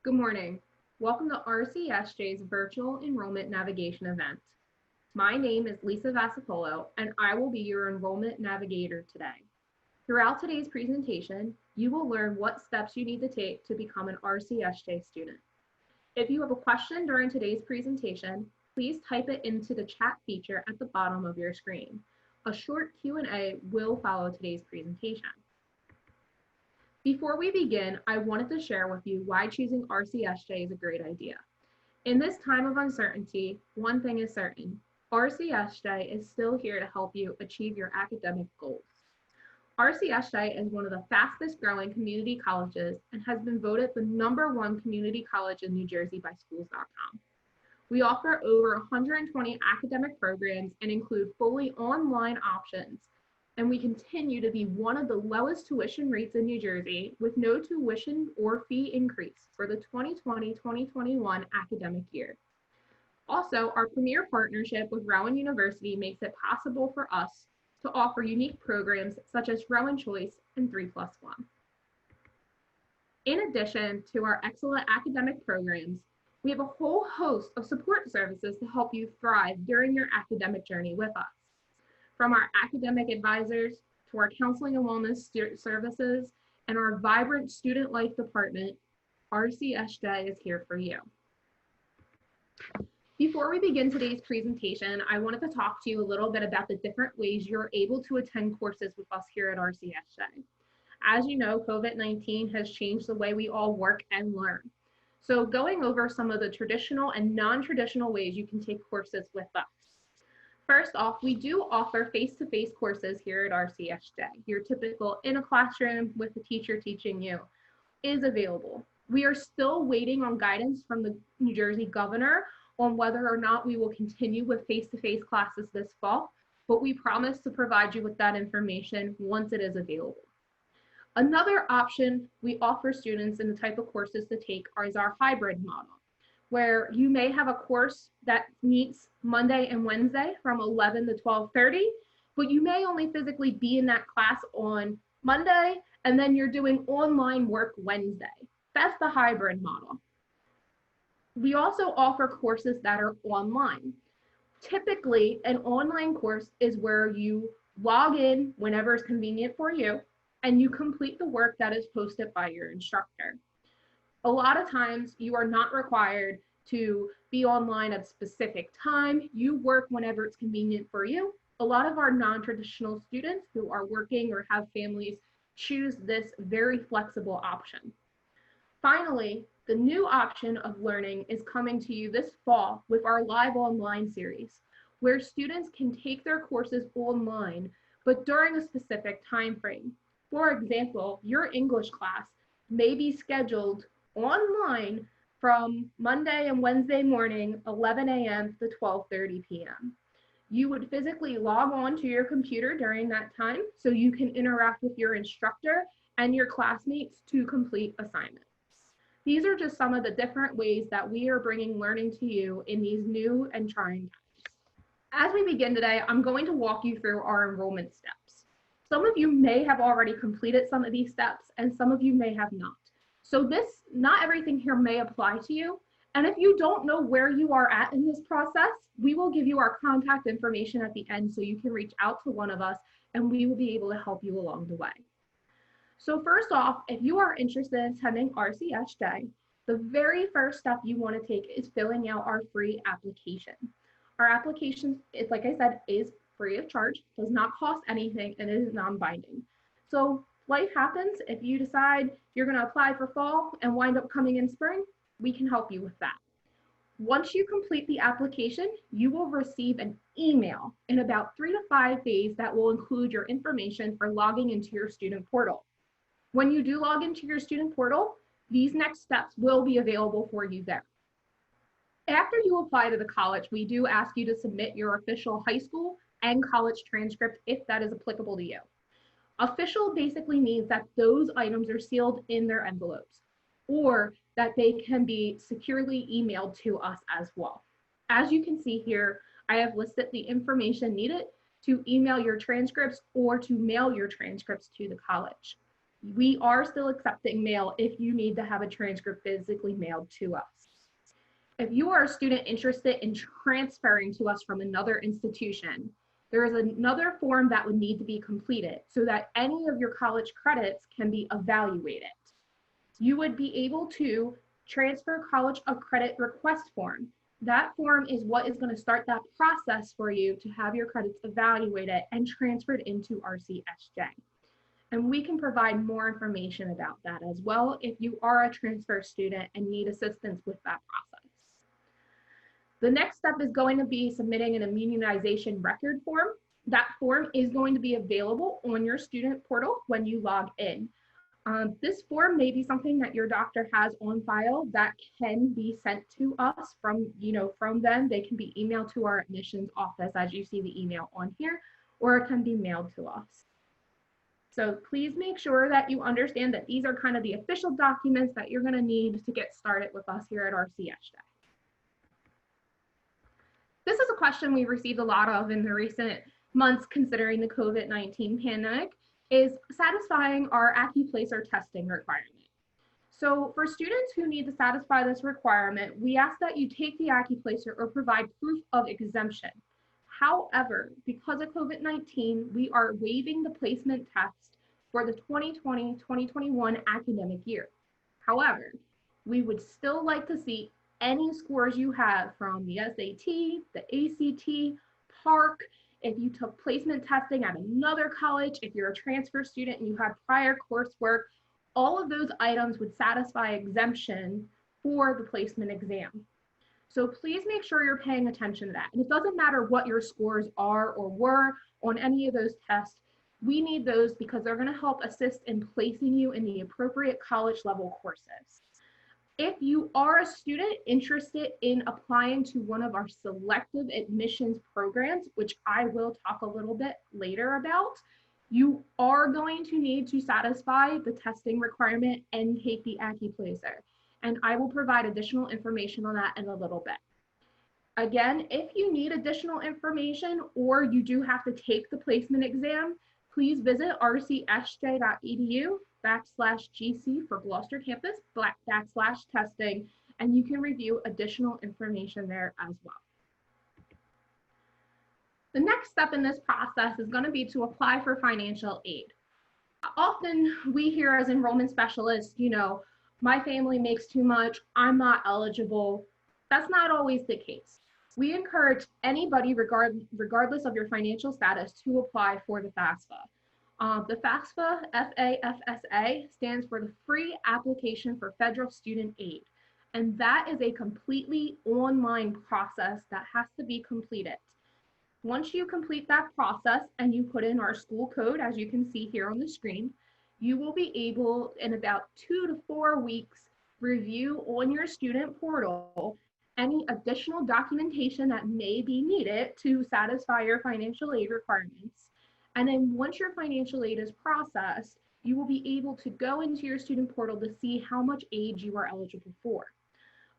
Good morning. Welcome to RCSJ's virtual enrollment navigation event. My name is Lisa Vasapollo, and I will be your enrollment navigator today. Throughout today's presentation, you will learn what steps you need to take to become an RCSJ student. If you have a question during today's presentation, please type it into the chat feature at the bottom of your screen. A short Q&A will follow today's presentation. Before we begin, I wanted to share with you why choosing RCSJ is a great idea. In this time of uncertainty, one thing is certain: RCSJ is still here to help you achieve your academic goals. RCSJ is one of the fastest growing community colleges and has been voted the #1 community college in New Jersey by schools.com. We offer over 120 academic programs and include fully online options. And we continue to be one of the lowest tuition rates in New Jersey with no tuition or fee increase for the 2020-2021 academic year. Also, our premier partnership with Rowan University makes it possible for us to offer unique programs such as Rowan Choice and 3+1. In addition to our excellent academic programs, we have a whole host of support services to help you thrive during your academic journey with us. From our academic advisors to our counseling and wellness services and our vibrant student life department, RCSJ is here for you. Before we begin today's presentation, I wanted to talk to you a little bit about the different ways you're able to attend courses with us here at RCSJ. As you know, COVID-19 has changed the way we all work and learn. So going over some of the traditional and non-traditional ways you can take courses with us. First off, we do offer face-to-face courses here at RCSJ. Your typical in a classroom with the teacher teaching you is available. We are still waiting on guidance from the New Jersey governor on whether or not we will continue with face-to-face classes this fall, but we promise to provide you with that information once it is available. Another option we offer students in the type of courses to take is our hybrid model, where you may have a course that meets Monday and Wednesday from 11 to 12:30, but you may only physically be in that class on Monday, and then you're doing online work Wednesday. That's the hybrid model. We also offer courses that are online. Typically, an online course is where you log in whenever it's convenient for you, and you complete the work that is posted by your instructor. A lot of times you are not required to be online at a specific time. You work whenever it's convenient for you. A lot of our non-traditional students who are working or have families choose this very flexible option. Finally, the new option of learning is coming to you this fall with our Live Online series, where students can take their courses online, but during a specific time frame. For example, your English class may be scheduled online from Monday and Wednesday morning, 11 a.m. to 12:30 p.m. You would physically log on to your computer during that time so you can interact with your instructor and your classmates to complete assignments. These are just some of the different ways that we are bringing learning to you in these new and trying times. As we begin today, I'm going to walk you through our enrollment steps. Some of you may have already completed some of these steps, and some of you may have not. So not everything here may apply to you. And if you don't know where you are at in this process, we will give you our contact information at the end so you can reach out to one of us and we will be able to help you along the way. So first off, if you are interested in attending RCSJ, the very first step you want to take is filling out our free application. Our application, like I said, is free of charge, does not cost anything, and it is non-binding. So life happens. If you decide you're going to apply for fall and wind up coming in spring, we can help you with that. Once you complete the application, you will receive an email in about 3 to 5 days that will include your information for logging into your student portal. When you do log into your student portal, these next steps will be available for you there. After you apply to the college, we do ask you to submit your official high school and college transcript if that is applicable to you. Official basically means that those items are sealed in their envelopes, or that they can be securely emailed to us as well. As you can see here, I have listed the information needed to email your transcripts or to mail your transcripts to the college. We are still accepting mail if you need to have a transcript physically mailed to us. If you are a student interested in transferring to us from another institution, there is another form that would need to be completed so that any of your college credits can be evaluated. You would be able to transfer college of credit request form. That form is what is going to start that process for you to have your credits evaluated and transferred into RCSJ. And we can provide more information about that as well if you are a transfer student and need assistance with that process. The next step is going to be submitting an immunization record form. That form is going to be available on your student portal when you log in. This form may be something that your doctor has on file that can be sent to us from them. They can be emailed to our admissions office as you see the email on here, or it can be mailed to us. So please make sure that you understand that these are kind of the official documents that you're going to need to get started with us here at RCSJ. This is a question we've received a lot of in the recent months considering the COVID-19 pandemic, is satisfying our Accuplacer testing requirement. So for students who need to satisfy this requirement, we ask that you take the Accuplacer or provide proof of exemption. However, because of COVID-19, we are waiving the placement test for the 2020-2021 academic year. However, we would still like to see any scores you have from the SAT, the ACT, PARCC, if you took placement testing at another college, if you're a transfer student and you have prior coursework, all of those items would satisfy exemption for the placement exam. So please make sure you're paying attention to that. And it doesn't matter what your scores are or were on any of those tests. We need those because they're going to help assist in placing you in the appropriate college level courses. If you are a student interested in applying to one of our selective admissions programs, which I will talk a little bit later about, you are going to need to satisfy the testing requirement and take the Accuplacer. And I will provide additional information on that in a little bit. Again, if you need additional information or you do have to take the placement exam, please visit rcsj.edu/GC for Gloucester campus /testing, and you can review additional information there as well. The next step in this process is going to be to apply for financial aid. Often we hear as enrollment specialists, my family makes too much, I'm not eligible. That's not always the case. We encourage anybody, regardless of your financial status, to apply for the FAFSA. The FAFSA, F-A-F-S-A, stands for the Free Application for Federal Student Aid. And that is a completely online process that has to be completed. Once you complete that process and you put in our school code, as you can see here on the screen, you will be able, in about 2 to 4 weeks, review on your student portal any additional documentation that may be needed to satisfy your financial aid requirements. And then once your financial aid is processed, you will be able to go into your student portal to see how much aid you are eligible for.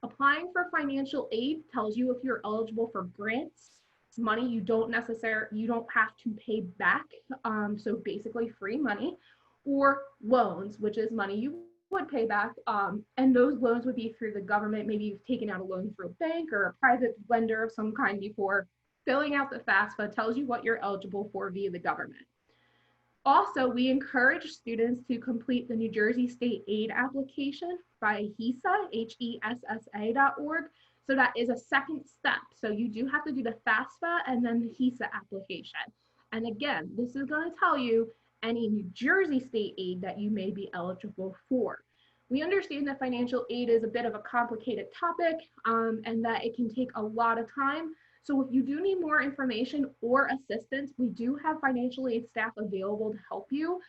Applying for financial aid tells you if you're eligible for grants, money you don't have to pay back, so basically free money, or loans, which is money you would pay back, and those loans would be through the government. Maybe you've taken out a loan through a bank or a private lender of some kind before. Filling out the FAFSA tells you what you're eligible for via the government. Also, we encourage students to complete the New Jersey State Aid application by HESA, HESSA.org. So that is a second step. So you do have to do the FAFSA and then the HESA application. And again, this is going to tell you any New Jersey state aid that you may be eligible for. We understand that financial aid is a bit of a complicated topic and that it can take a lot of time. So if you do need more information or assistance, we do have financial aid staff available to help you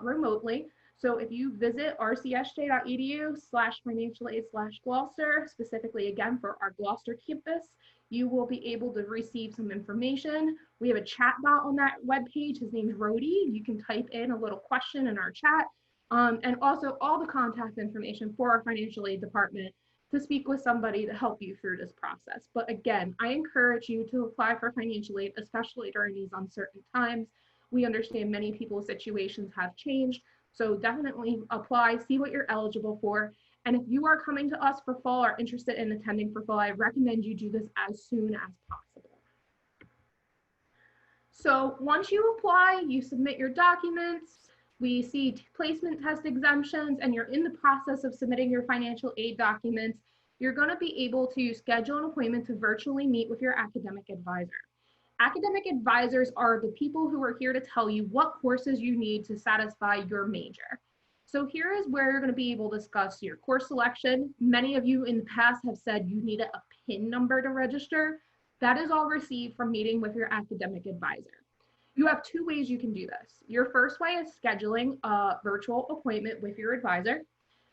remotely. So if you visit rcsj.edu/financial-aid/Gloucester, specifically again for our Gloucester campus, you will be able to receive some information. We have a chat bot on that webpage. His name's Rody. You can type in a little question in our chat. And also all the contact information for our financial aid department to speak with somebody to help you through this process. But again, I encourage you to apply for financial aid, especially during these uncertain times. We understand many people's situations have changed. So definitely apply, see what you're eligible for. And if you are coming to us for fall or interested in attending for fall, I recommend you do this as soon as possible. So once you apply, you submit your documents, we see placement test exemptions, and you're in the process of submitting your financial aid documents, you're going to be able to schedule an appointment to virtually meet with your academic advisor. Academic advisors are the people who are here to tell you what courses you need to satisfy your major. So here is where you're going to be able to discuss your course selection. Many of you in the past have said you need a PIN number to register. That is all received from meeting with your academic advisor. You have two ways you can do this. Your first way is scheduling a virtual appointment with your advisor.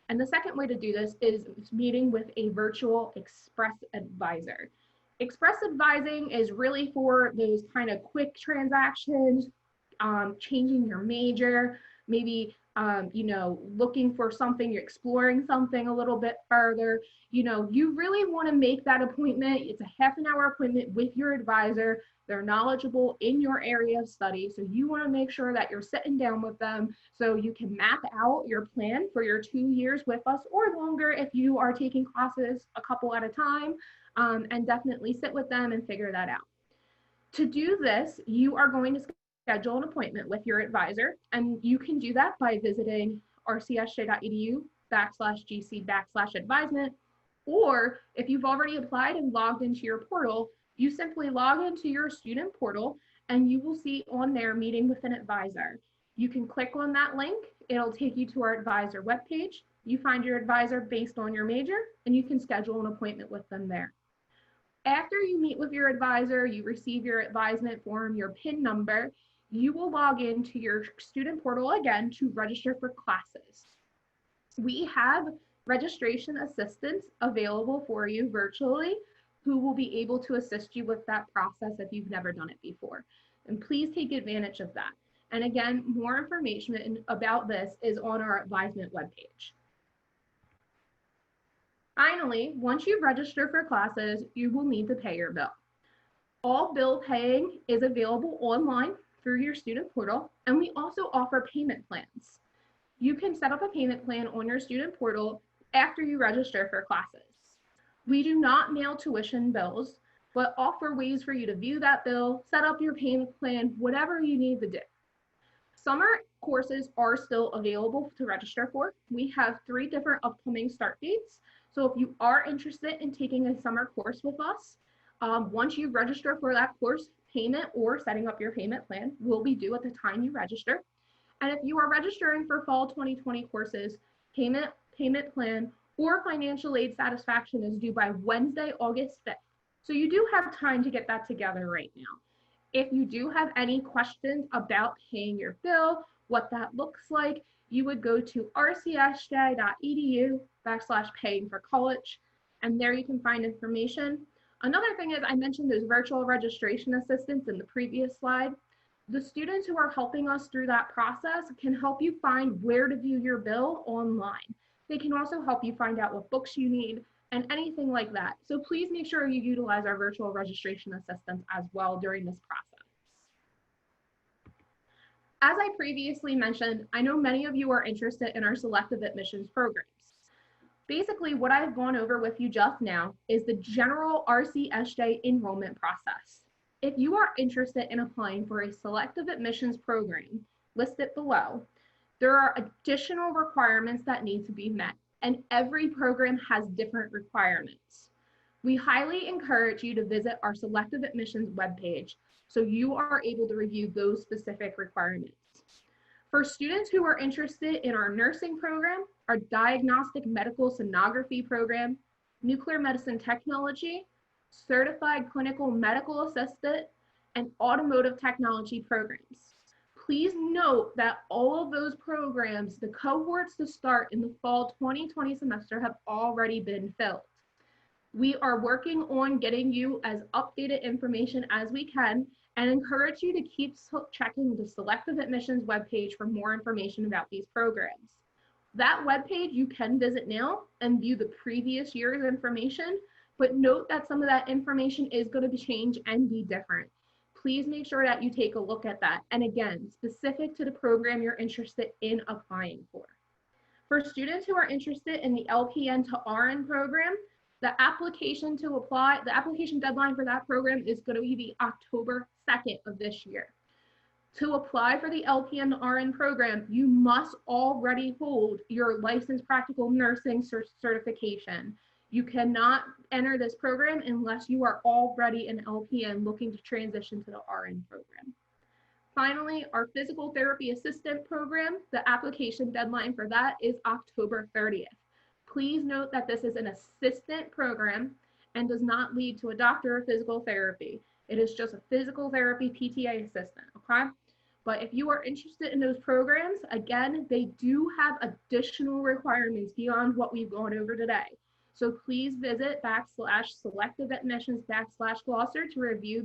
And the second way to do this is meeting with a virtual express advisor. Express advising is really for those kind of quick transactions, changing your major, maybe looking for something, you're exploring something a little bit further. You really want to make that appointment. It's a half an hour appointment with your advisor. They're knowledgeable in your area of study. So you want to make sure that you're sitting down with them so you can map out your plan for your 2 years with us or longer if you are taking classes a couple at a time, and definitely sit with them and figure that out. To do this, you are going to schedule an appointment with your advisor, and you can do that by visiting rcsj.edu/gc/advisement, or if you've already applied and logged into your portal, you simply log into your student portal and you will see on there meeting with an advisor. You can click on that link, it'll take you to our advisor webpage. You find your advisor based on your major and you can schedule an appointment with them there. After you meet with your advisor, you receive your advisement form, your PIN number, you will log into your student portal again to register for classes. We have registration assistants available for you virtually who will be able to assist you with that process if you've never done it before. And please take advantage of that. And again, more information about this is on our advisement webpage. Finally, once you register for classes, you will need to pay your bill. All bill paying is available online through your student portal, and we also offer payment plans. You can set up a payment plan on your student portal after you register for classes. We do not mail tuition bills, but offer ways for you to view that bill, set up your payment plan, whatever you need to do. Summer courses are still available to register for. We have 3 different upcoming start dates. So if you are interested in taking a summer course with us, once you register for that course, payment or setting up your payment plan will be due at the time you register. And if you are registering for fall 2020 courses, payment plan, or financial aid satisfaction is due by Wednesday, August 5th. So you do have time to get that together right now. If you do have any questions about paying your bill, what that looks like, you would go to rcsj.edu/paying for college, and there you can find information. Another thing is I mentioned those virtual registration assistants in the previous slide. The students who are helping us through that process can help you find where to view your bill online. They can also help you find out what books you need and anything like that. So please make sure you utilize our virtual registration assistants as well during this process. As I previously mentioned, I know many of you are interested in our selective admissions programs. Basically, what I've gone over with you just now is the general RCSJ enrollment process. If you are interested in applying for a selective admissions program listed below, there are additional requirements that need to be met, and every program has different requirements. We highly encourage you to visit our selective admissions webpage so you are able to review those specific requirements. For students who are interested in our nursing program, our diagnostic medical sonography program, nuclear medicine technology, certified clinical medical assistant, and automotive technology programs. Please note that all of those programs, the cohorts to start in the fall 2020 semester have already been filled. We are working on getting you as updated information as we can and encourage you to keep checking the Selective Admissions webpage for more information about these programs. That webpage you can visit now and view the previous year's information, but note that some of that information is going to change and be different. Please make sure that you take a look at that. And again, specific to the program you're interested in applying for. For students who are interested in the LPN to RN program, the application deadline for that program is going to be the October 2nd of this year. To apply for the LPN to RN program, you must already hold your licensed practical nursing certification. You cannot enter this program unless you are already an LPN looking to transition to the RN program. Finally, our physical therapy assistant program, the application deadline for that is October 30th. Please note that this is an assistant program and does not lead to a doctor of physical therapy. It is just a physical therapy PTA assistant, okay? But if you are interested in those programs, again, they do have additional requirements beyond what we've gone over today. So please visit /Selective Admissions /Gloucester to review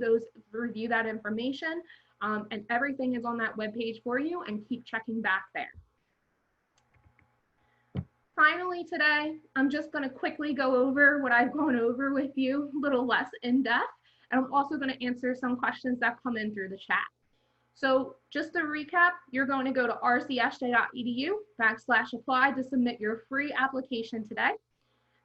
that information. And everything is on that webpage for you, and keep checking back there. Finally today, I'm just going to quickly go over what I've gone over with you, a little less in depth, and I'm also going to answer some questions that come in through the chat. So just to recap, you're going to go to rcsj.edu/apply to submit your free application today.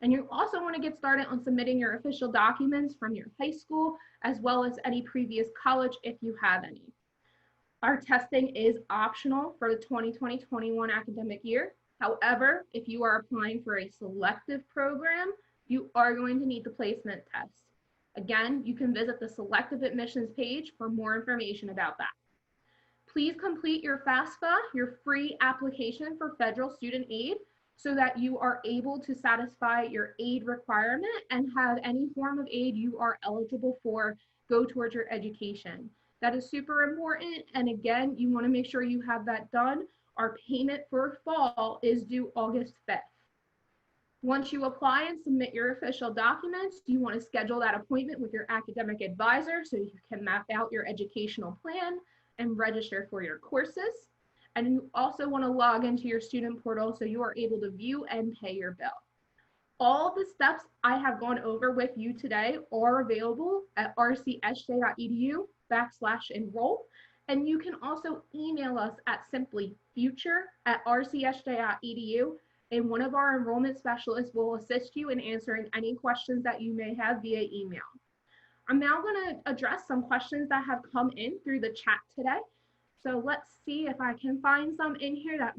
And you also want to get started on submitting your official documents from your high school, as well as any previous college if you have any. Our testing is optional for the 2020-21 academic year. However, if you are applying for a selective program, you are going to need the placement test. Again, you can visit the Selective Admissions page for more information about that. Please complete your FAFSA, your free application for federal student aid, so that you are able to satisfy your aid requirement and have any form of aid you are eligible for go towards your education. That is super important. And again, you want to make sure you have that done. Our payment for fall is due August 5th. Once you apply and submit your official documents, you want to schedule that appointment with your academic advisor so you can map out your educational plan and register for your courses. And you also want to log into your student portal so you are able to view and pay your bill. All the steps I have gone over with you today are available at rcsj.edu/enroll. And you can also email us at simply future@rcsj.edu, and one of our enrollment specialists will assist you in answering any questions that you may have via email. I'm now going to address some questions that have come in through the chat today. So let's see if I can find some in here that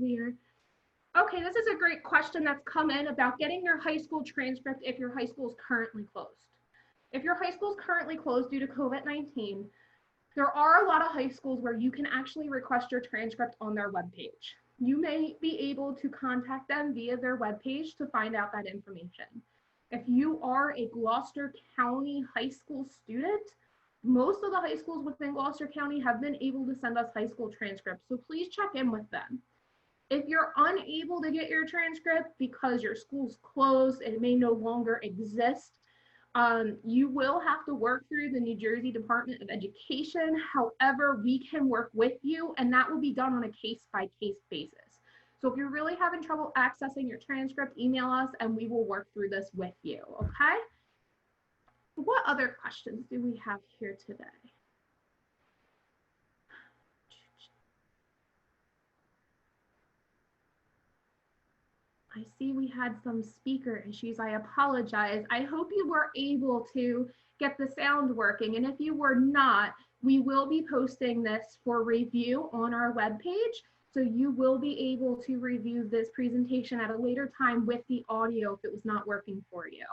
okay, this is a great question that's come in about getting your high school transcript if your high school is currently closed. If your high school is currently closed due to COVID-19, there are a lot of high schools where you can actually request your transcript on their webpage. You may be able to contact them via their webpage to find out that information. If you are a Gloucester County high school student, most of the high schools within Gloucester County have been able to send us high school transcripts, so please check in with them. If you're unable to get your transcript because your school's closed and it may no longer exist, you will have to work through the New Jersey Department of Education. However, we can work with you, and that will be done on a case-by-case basis. So if you're really having trouble accessing your transcript, email us and we will work through this with you, okay? What other questions do we have here today? I see we had some speaker issues. I apologize. I hope you were able to get the sound working. And if you were not, we will be posting this for review on our webpage. So you will be able to review this presentation at a later time with the audio if it was not working for you.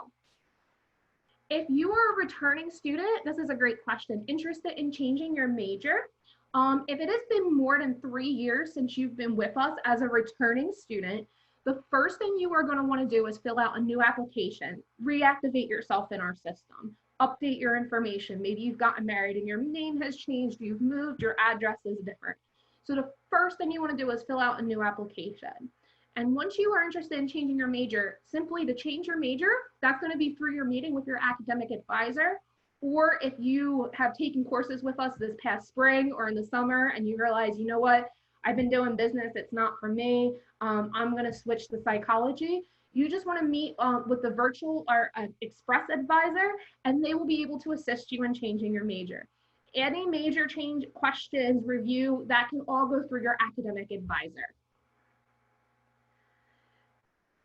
If you are a returning student, this is a great question, interested in changing your major. If it has been more than 3 years since you've been with us as a returning student, the first thing you are going to want to do is fill out a new application, reactivate yourself in our system, update your information. Maybe you've gotten married and your name has changed, you've moved, your address is different. So the first thing you want to do is fill out a new application. And once you are interested in changing your major, simply to change your major, that's going to be through your meeting with your academic advisor. Or if you have taken courses with us this past spring or in the summer and you realize, you know what, I've been doing business, it's not for me, I'm going to switch to psychology. You just want to meet with the virtual or express advisor, and they will be able to assist you in changing your major. Any major change questions, review, that can all go through your academic advisor.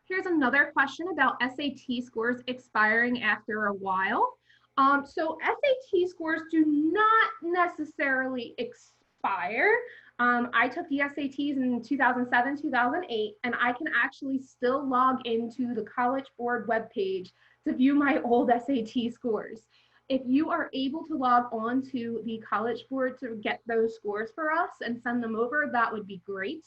Here's another question about SAT scores expiring after a while. So SAT scores do not necessarily expire. I took the SATs in 2007, 2008, and I can actually still log into the College Board webpage to view my old SAT scores. If you are able to log on to the College Board to get those scores for us and send them over, that would be great.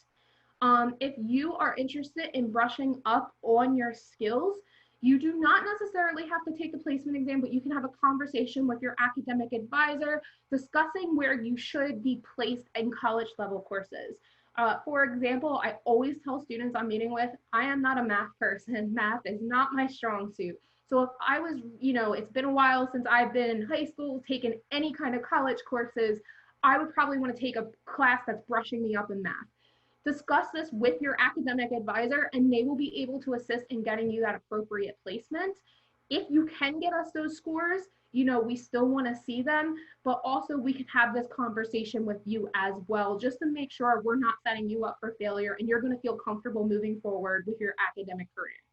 If you are interested in brushing up on your skills, you do not necessarily have to take a placement exam, but you can have a conversation with your academic advisor discussing where you should be placed in college level courses. For example, I always tell students I'm meeting with, I am not a math person. Math is not my strong suit. So if I was, it's been a while since I've been in high school, taken any kind of college courses, I would probably want to take a class that's brushing me up in math. Discuss this with your academic advisor and they will be able to assist in getting you that appropriate placement. If you can get us those scores, we still want to see them, but also we can have this conversation with you as well, just to make sure we're not setting you up for failure and you're going to feel comfortable moving forward with your academic career.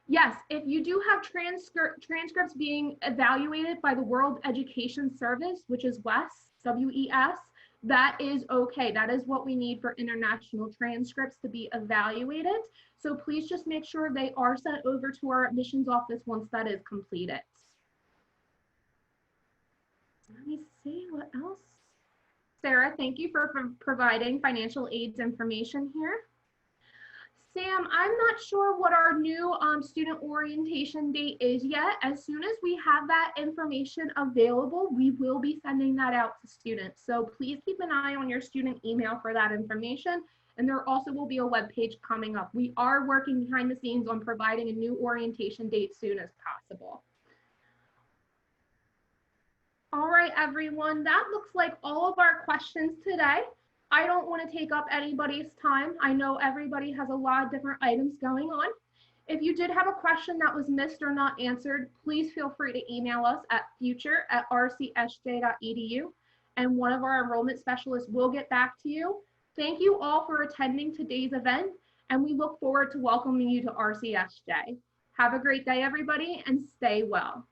Yes, if you do have transcripts being evaluated by the World Education Service, which is WES, W-E-S, that is okay. That is what we need for international transcripts to be evaluated. So please just make sure they are sent over to our admissions office once that is completed. Let me see what else. Sarah, thank you for providing financial aids information here. Sam, I'm not sure what our new student orientation date is yet. As soon as we have that information available, we will be sending that out to students. So please keep an eye on your student email for that information. And there also will be a web page coming up. We are working behind the scenes on providing a new orientation date soon as possible. All right, everyone, that looks like all of our questions today. I don't want to take up anybody's time. I know everybody has a lot of different items going on. If you did have a question that was missed or not answered, please feel free to email us at future@rcsj.edu, and one of our enrollment specialists will get back to you. Thank you all for attending today's event, and we look forward to welcoming you to RCSJ. Have a great day, everybody, and stay well.